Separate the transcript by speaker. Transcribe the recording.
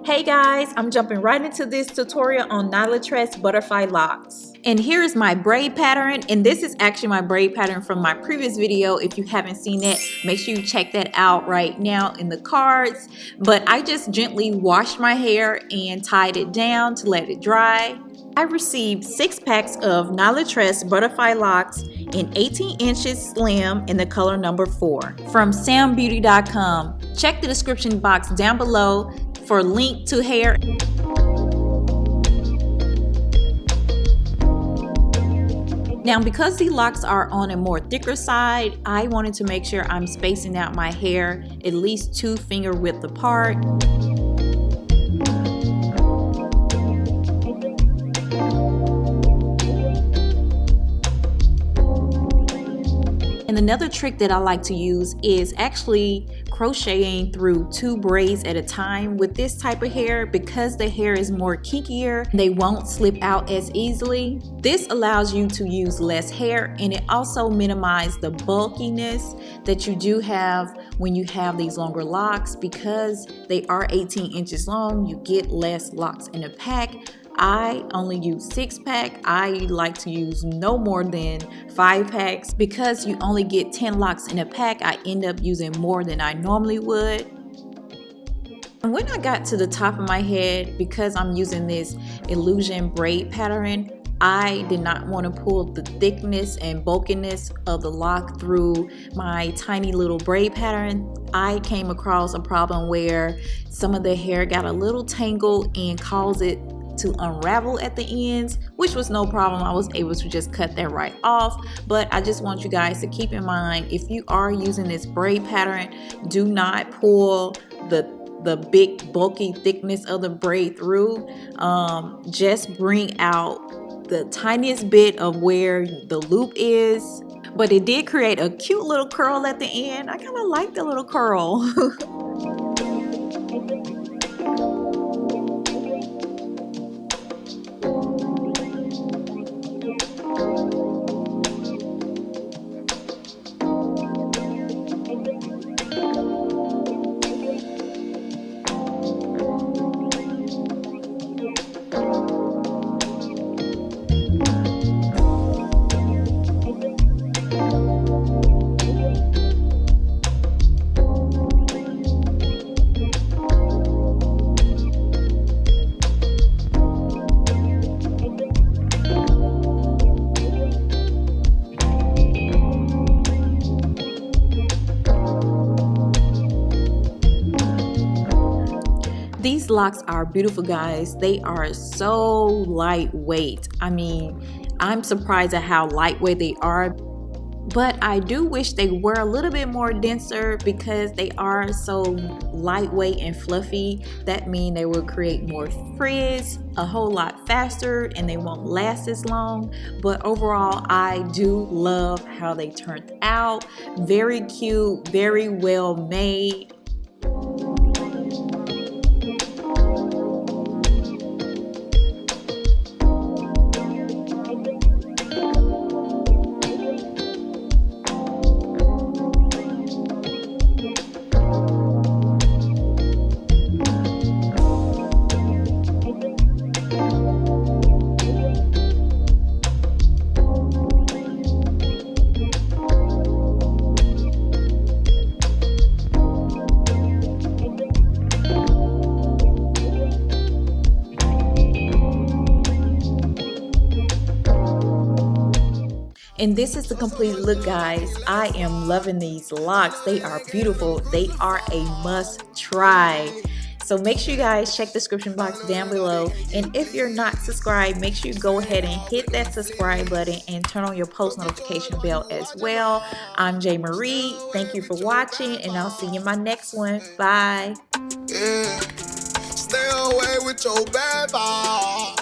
Speaker 1: Hey guys, I'm jumping right into this tutorial on Tress Butterfly Locs. And here is my braid pattern, and this is actually my braid pattern from my previous video. If you haven't seen it, make sure you check that out right now in the cards. But I just gently washed my hair and tied it down to let it dry. I received 6 packs of Tress Butterfly Locs in 18 inches slim in the color number 4 from sambeauty.com. Check the description box down below for a link to hair. Now, because the locks are on a more thicker side, I wanted to make sure I'm spacing out my hair at least 2 finger width apart. And another trick that I like to use is actually crocheting through 2 braids at a time with this type of hair. Because the hair is more kinkier, they won't slip out as easily. This allows you to use less hair, and it also minimizes the bulkiness that you do have when you have these longer locks. Because they are 18 inches long, you get less locks in a pack. I only use 6 pack. I like to use no more than 5 packs. Because you only get 10 locks in a pack, I end up using more than I normally would. And when I got to the top of my head, because I'm using this illusion braid pattern, I did not want to pull the thickness and bulkiness of the lock through my tiny little braid pattern. I came across a problem where some of the hair got a little tangled and caused it to unravel at the ends, which was no problem. I was able to just cut that right off. But I just want you guys to keep in mind, if you are using this braid pattern, do not pull the big bulky thickness of the braid through. Just bring out the tiniest bit of where the loop is. But it did create a cute little curl at the end. I kind of like the little curl. These locks are beautiful, guys. They are so lightweight. I mean, I'm surprised at how lightweight they are. But I do wish they were a little bit more denser. Because they are so lightweight and fluffy, that means they will create more frizz a whole lot faster and they won't last as long. But overall, I do love how they turned out. Very cute, very well made. And this is the complete look, guys. I am loving these locks. They are beautiful. They are a must try. So make sure you guys check the description box down below. And if you're not subscribed, make sure you go ahead and hit that subscribe button and turn on your post notification bell as well. I'm J. Marie. Thank you for watching, and I'll see you in my next one. Bye.
Speaker 2: Yeah. Stay away with your bad boy.